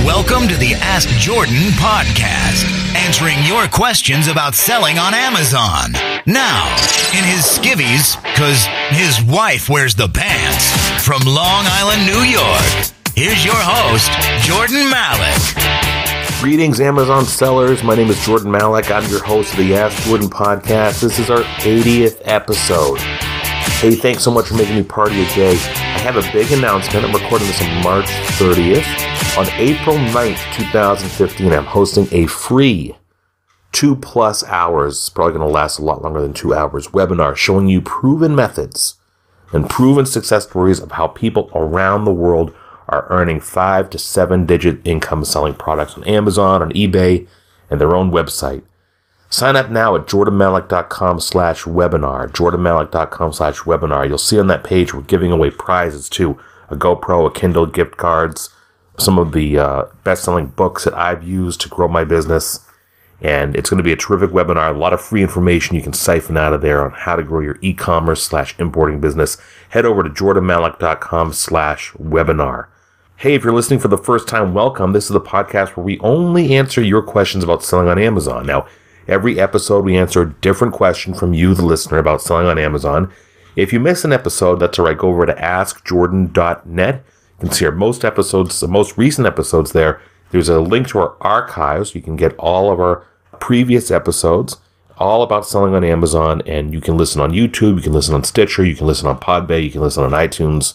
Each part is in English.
Welcome to the Ask Jordan podcast, answering your questions about selling on Amazon. Now, in his skivvies, because his wife wears the pants, from Long Island, New York, here's your host, Jordan Malik. Greetings, Amazon sellers. My name is Jordan Malik. I'm your host of the Ask Jordan podcast. This is our 80th episode. Hey, thanks so much for making me part of your day. I have a big announcement. I'm recording this on March 30th. On April 9th, 2015, I'm hosting a free 2+ hours, it's probably going to last a lot longer than 2 hours, webinar showing you proven methods and proven success stories of how people around the world are earning 5 to 7-digit income selling products on Amazon, on eBay, and their own website. Sign up now at jordanmalik.com/webinar, jordanmalik.com/webinar. You'll see on that page we're giving away prizes too, a GoPro, a Kindle, gift cards, some of the best-selling books that I've used to grow my business. And it's going to be a terrific webinar, a lot of free information you can siphon out of there on how to grow your e-commerce/importing business. Head over to jordanmalik.com/webinar. Hey, if you're listening for the first time, welcome. This is the podcast where we only answer your questions about selling on Amazon. Now, every episode we answer a different question from you, the listener, about selling on Amazon. If you miss an episode, that's all right. Go over to askjordan.net. You can see our most episodes, the most recent episodes there. There's a link to our archives. You can get all of our previous episodes, all about selling on Amazon, and you can listen on YouTube, you can listen on Stitcher, you can listen on Podbay, you can listen on iTunes.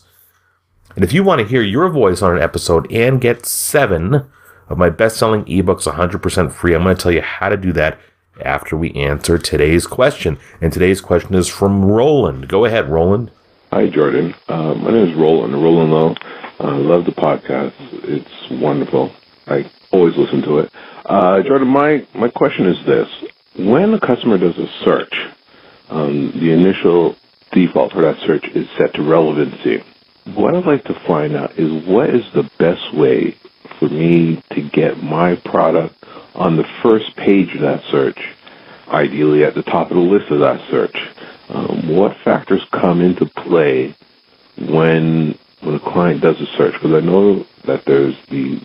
And if you want to hear your voice on an episode and get 7 of my best-selling ebooks 100% free, I'm going to tell you how to do that after we answer today's question. And today's question is from Roland. Go ahead, Roland. Hi, Jordan. My name is Roland Lowe. I love the podcast. It's wonderful. I always listen to it. Jordan, my question is this. When a customer does a search, the initial default for that search is set to relevancy. What I'd like to find out is what is the best way for me to get my product on the first page of that search, ideally at the top of the list of that search. What factors come into play when a client does a search? Because I know that there's the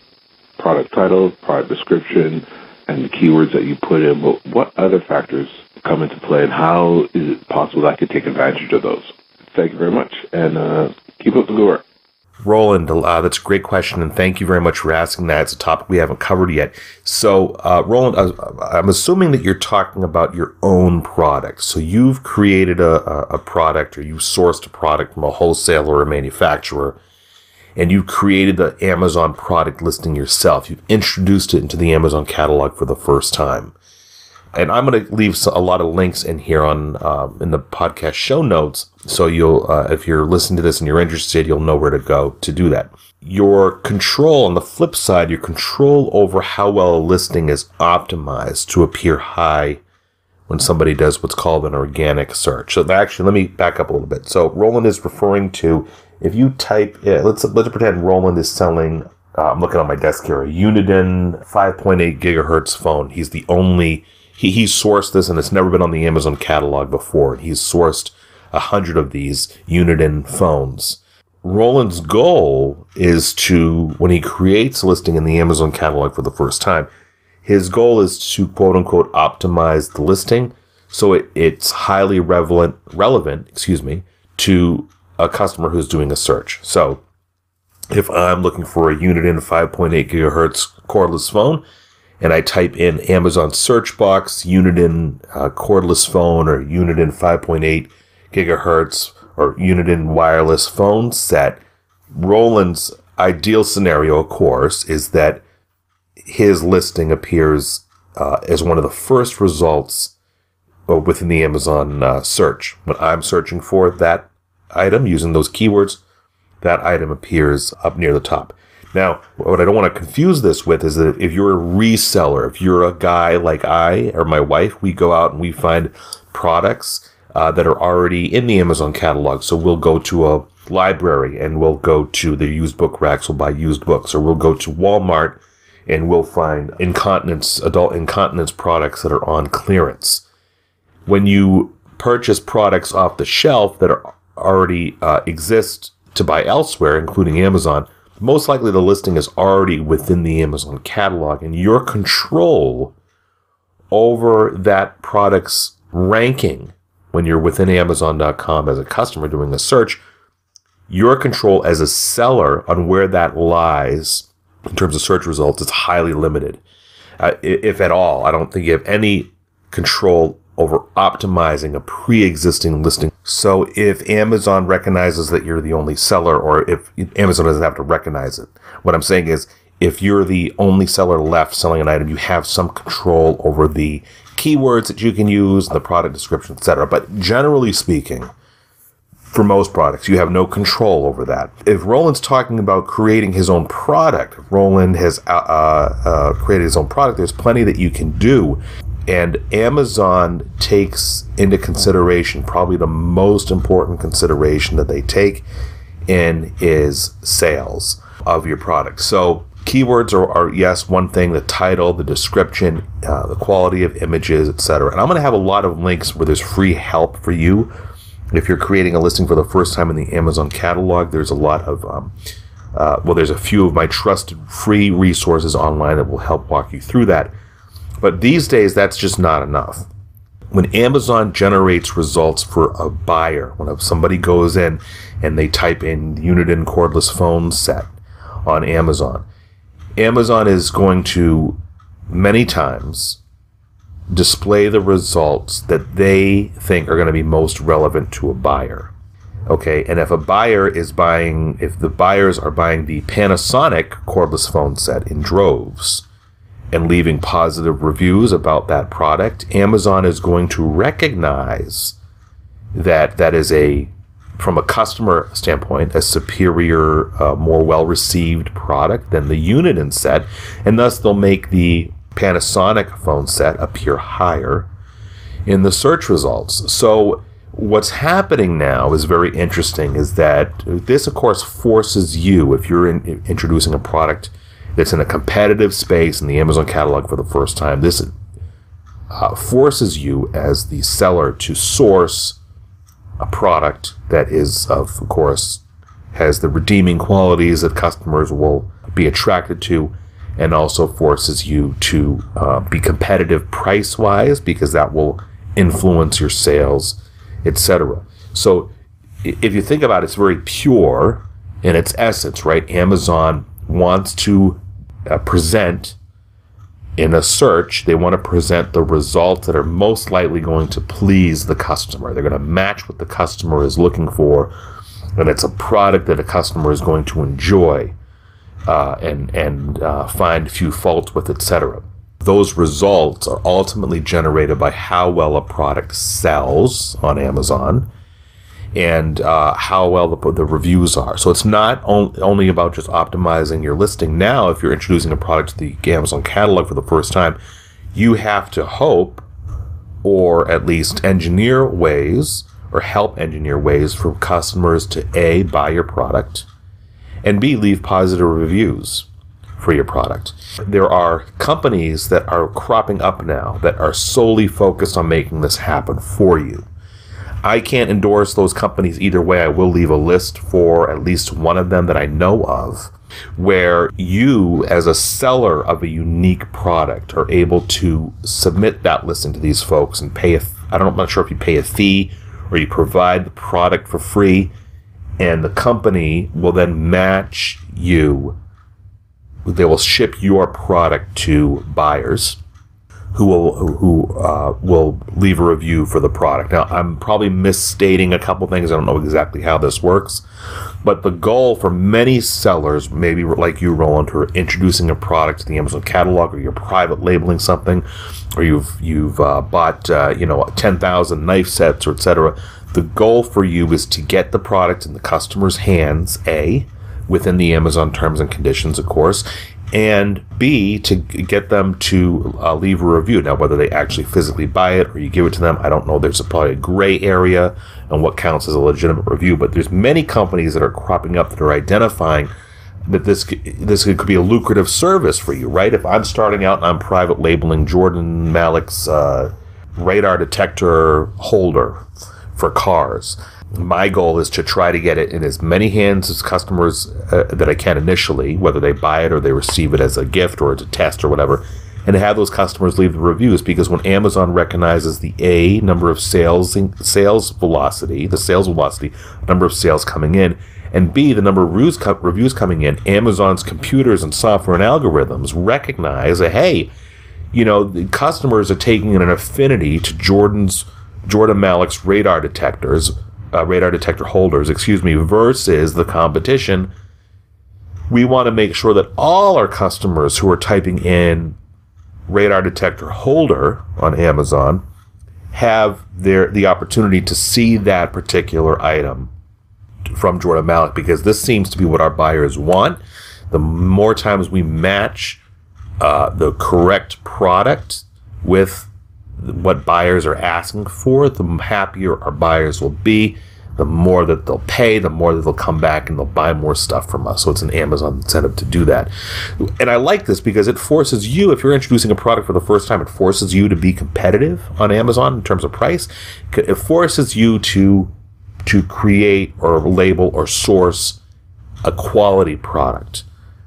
product title, product description, and the keywords that you put in, but what other factors come into play, and how is it possible that I could take advantage of those? Thank you very much, and keep up the good work. Roland, that's a great question, and thank you very much for asking that. It's a topic we haven't covered yet. So, Roland, I'm assuming that you're talking about your own product. So you've created a product, or you've sourced a product from a wholesaler or a manufacturer, and you've created the Amazon product listing yourself. You've introduced it into the Amazon catalog for the first time. And I'm going to leave a lot of links in here on in the podcast show notes, so you'll, if you're listening to this and you're interested, you'll know where to go to do that. Your control, on the flip side, your control over how well a listing is optimized to appear high when somebody does what's called an organic search. So actually, let me back up a little bit. So Roland is referring to, if you type, let's pretend Roland is selling, I'm looking on my desk here, a Uniden 5.8 gigahertz phone. He's the only... He sourced this, and it's never been on the Amazon catalog before. He's sourced 100 of these Uniden phones. Roland's goal is to, when he creates a listing in the Amazon catalog for the first time, his goal is to quote-unquote optimize the listing so it's highly relevant, to a customer who's doing a search. So if I'm looking for a Uniden 5.8 gigahertz cordless phone, and I type in Amazon search box, Uniden cordless phone, or Uniden 5.8 gigahertz, or Uniden wireless phone set, Roland's ideal scenario, of course, is that his listing appears as one of the first results within the Amazon search. When I'm searching for that item using those keywords, that item appears up near the top. Now, what I don't want to confuse this with is that if you're a reseller, if you're a guy like I or my wife, we go out and we find products that are already in the Amazon catalog. So we'll go to a library and we'll go to the used book racks, we'll buy used books, or we'll go to Walmart and we'll find adult incontinence products that are on clearance. When you purchase products off the shelf that are already exist to buy elsewhere, including Amazon, most likely the listing is already within the Amazon catalog, and your control over that product's ranking when you're within Amazon.com as a customer doing a search, your control as a seller on where that lies in terms of search results is highly limited. If at all, I don't think you have any control over optimizing a pre-existing listing. So if Amazon recognizes that you're the only seller, or if Amazon doesn't have to recognize it, what I'm saying is if you're the only seller left selling an item, you have some control over the keywords that you can use, the product description, etc. But generally speaking, for most products, you have no control over that. If Roland's talking about creating his own product, if Roland has created his own product, there's plenty that you can do. And Amazon takes into consideration, probably the most important consideration that they take in is sales of your product. So keywords are yes, one thing, the title, the description, the quality of images, etc. And I'm going to have a lot of links where there's free help for you. If you're creating a listing for the first time in the Amazon catalog, there's a lot of, there's a few of my trusted free resources online that will help walk you through that. But these days, that's just not enough. When Amazon generates results for a buyer, when somebody goes in and they type in Untitled Cordless phone set on Amazon, Amazon is going to many times display the results that they think are going to be most relevant to a buyer. Okay, and if the buyers are buying the Panasonic cordless phone set in droves and leaving positive reviews about that product, Amazon is going to recognize that that is from a customer standpoint, a superior, more well-received product than the Untitled set, and thus they'll make the Panasonic phone set appear higher in the search results. So what's happening now is very interesting, is that this, of course, forces you, if you're introducing a product that's in a competitive space in the Amazon catalog for the first time, this forces you as the seller to source a product that is, of course, has the redeeming qualities that customers will be attracted to, and also forces you to be competitive price-wise, because that will influence your sales, etc. So if you think about it, it's very pure in its essence, right? Amazon wants to present in a search, they want to present the results that are most likely going to please the customer. They're going to match what the customer is looking for, and it's a product that a customer is going to enjoy and find few faults with, etc. Those results are ultimately generated by how well a product sells on Amazon and how well the reviews are. So it's not only about just optimizing your listing. Now, if you're introducing a product to the Amazon catalog for the first time, you have to hope, or at least engineer ways, or help engineer ways for customers to A, buy your product, and B, leave positive reviews for your product. There are companies that are cropping up now that are solely focused on making this happen for you. I can't endorse those companies either way. I will leave a list for at least one of them that I know of, where you, as a seller of a unique product, are able to submit that listing to these folks and pay I'm not sure if you pay a fee or you provide the product for free, and the company will then match you. They will ship your product to buyers who will leave a review for the product. Now, I'm probably misstating a couple things. I don't know exactly how this works, but the goal for many sellers, maybe like you, Roland, who are introducing a product to the Amazon catalog, or you're private labeling something, or you've bought 10,000 knife sets, or etc. The goal for you is to get the product in the customer's hands, A, within the Amazon terms and conditions, of course, and B, to get them to leave a review. Now, whether they actually physically buy it or you give it to them, I don't know. There's probably a gray area on what counts as a legitimate review, but there's many companies that are cropping up that are identifying that this could be a lucrative service for you, right? If I'm starting out and I'm private labeling Jordan Malik's radar detector holder for cars, my goal is to try to get it in as many hands as customers that I can initially, whether they buy it or they receive it as a gift or as a test or whatever, and to have those customers leave the reviews, because when Amazon recognizes the number of sales velocity, number of sales coming in, and B, the number of reviews coming in, Amazon's computers and software and algorithms recognize that, hey, the customers are taking an affinity to Jordan Malik's radar detector holders, versus the competition. We want to make sure that all our customers who are typing in radar detector holder on Amazon have the opportunity to see that particular item from Jordan Malik, because this seems to be what our buyers want. The more times we match the correct product with what buyers are asking for, the happier our buyers will be, the more that they'll pay, the more that they'll come back and they'll buy more stuff from us. So it's an Amazon incentive to do that. And I like this because it forces you, if you're introducing a product for the first time, it forces you to be competitive on Amazon in terms of price. It forces you to create or label or source a quality product.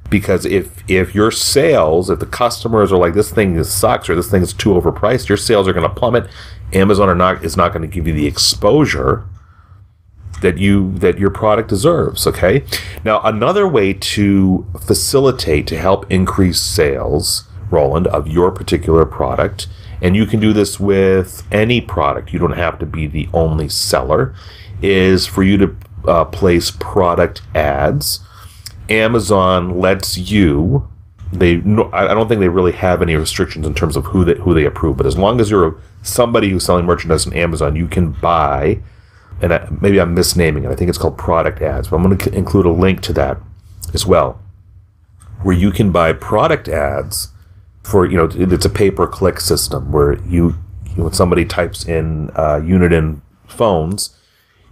Because if your sales, if the customers are like, this thing sucks or this thing is too overpriced, your sales are going to plummet. Amazon is not going to give you the exposure that your product deserves. Okay. Now, another way to facilitate, to help increase sales, Roland, of your particular product, and you can do this with any product, you don't have to be the only seller, is for you to place product ads. Amazon lets you, I don't think they really have any restrictions in terms of who they approve, but as long as you're somebody who's selling merchandise on Amazon, you can buy, and maybe I'm misnaming it, I think it's called product ads, but I'm going to include a link to that as well, where you can buy product ads for, it's a pay-per-click system where when somebody types in Uniden phones,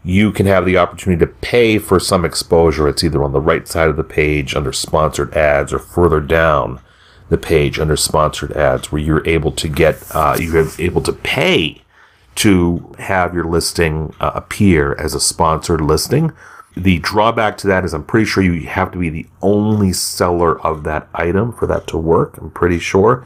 you can have the opportunity to pay for some exposure. It's either on the right side of the page under sponsored ads or further down the page under sponsored ads, where you're able to pay to have your listing appear as a sponsored listing. The drawback to that is I'm pretty sure you have to be the only seller of that item for that to work. I'm pretty sure.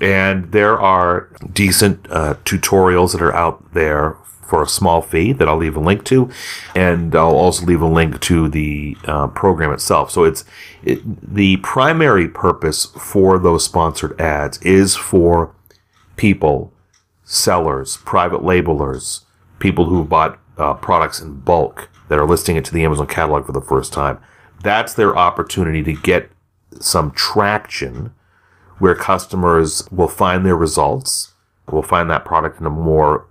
And there are decent tutorials that are out there for a small fee that I'll leave a link to, and I'll also leave a link to the program itself. So the primary purpose for those sponsored ads is for people, sellers, private labelers, people who bought products in bulk that are listing it to the Amazon catalog for the first time. That's their opportunity to get some traction where customers will find their results, will find that product in a more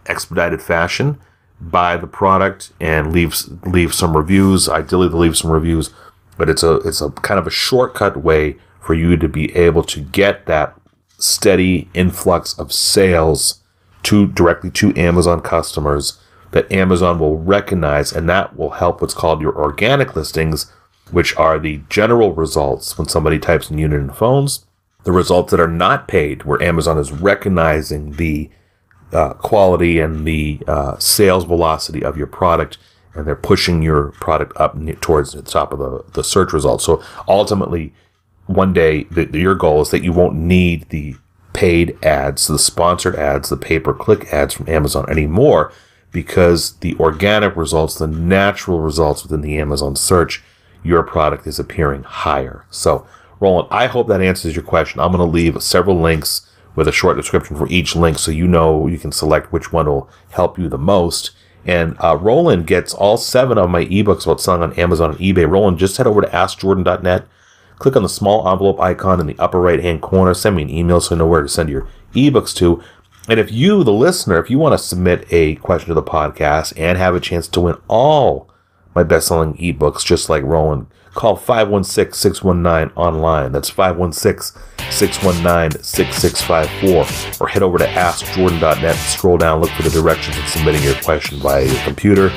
expedited fashion, buy the product, and leave some reviews. Ideally, they'll leave some reviews, but it's a kind of a shortcut way for you to be able to get that steady influx of sales directly to Amazon customers that Amazon will recognize, and that will help what's called your organic listings, which are the general results when somebody types in Uniden phones. The results that are not paid, where Amazon is recognizing the quality and the sales velocity of your product, and they're pushing your product up towards the top of the search results. So ultimately, one day, your goal is that you won't need the paid ads, the sponsored ads, the pay-per-click ads from Amazon anymore, because the organic results, the natural results within the Amazon search, your product is appearing higher. So, Roland, I hope that answers your question. I'm going to leave several links with a short description for each link, so you can select which one will help you the most. And Roland gets all 7 of my ebooks about selling on Amazon and eBay. Roland, just head over to AskJordan.net. Click on the small envelope icon in the upper right-hand corner. Send me an email so I know where to send your ebooks to. And if you, the listener, if you want to submit a question to the podcast and have a chance to win all my best-selling ebooks, just like Roland, call 516-619-ONLINE. That's 516-619-6654. Or head over to AskJordan.net, scroll down, look for the directions and submitting your question via your computer.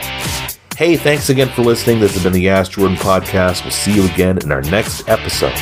Hey, thanks again for listening. This has been the Ask Jordan Podcast. We'll see you again in our next episode.